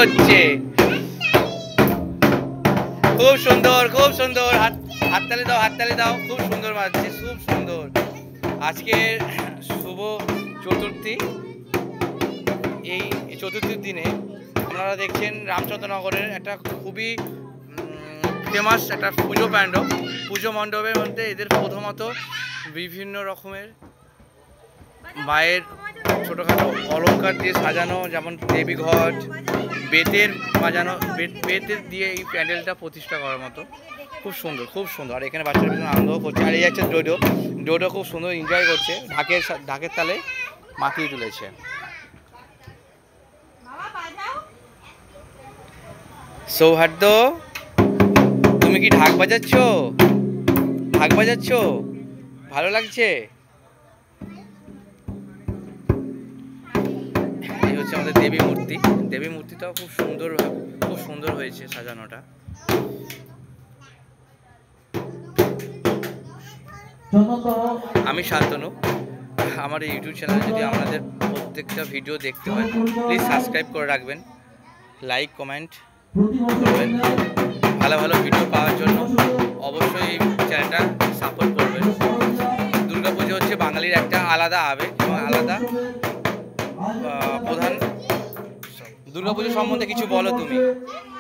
হচ্ছে। খুব সুন্দর, খুব সুন্দর। হাততালি দাও, হাততালি দাও। খুব সুন্দর বাজছে, খুব সুন্দর। আজকে শুভ চতুর্থী। এই চতুর্থীর দিনে আপনারা দেখছেন রামচন্দ্রনগরের একটা খুবই ফেমাস একটা পুজো মণ্ডপের মধ্যে এদের প্রথমত বিভিন্ন রকমের মায়ের ছোটোখাটো অলঙ্কার দিয়ে সাজানো, যেমন দেবী ঘট, বেতের বাজানো, বেতের দিয়ে এই প্যান্ডেলটা প্রতিষ্ঠা করার মতো খুব সুন্দর, খুব সুন্দর। আর এখানে বাচ্চারা ভীষণ আনন্দ করছে। আর এই যাচ্ছে ডোডো খুব সুন্দর এনজয় করছে, ঢাকের তালে মাতিয়ে তুলেছে। সৌহার্দ্য, তুমি কি ঢাক বাজাচ্ছ? ভালো লাগছে? এই হচ্ছে আমাদের দেবী মূর্তিটাও খুব সুন্দর হয়েছে সাজানোটা। আমি শান্তনু। আমার এই ইউটিউব চ্যানেলে যদি আপনাদের প্রত্যেকটা ভিডিও দেখতে হয়, প্লিজ সাবস্ক্রাইব করে রাখবেন, লাইক কমেন্ট করবেন। ভালো ভালো ভিডিও পাওয়ার জন্য অবশ্যই এই চ্যানেলটা সাপোর্ট করবেন। দুর্গাপুজো হচ্ছে বাঙালির একটা আলাদা আবেগ এবং আলাদা প্রধান। দুর্গাপুজো সম্বন্ধে কিছু বলো তুমি।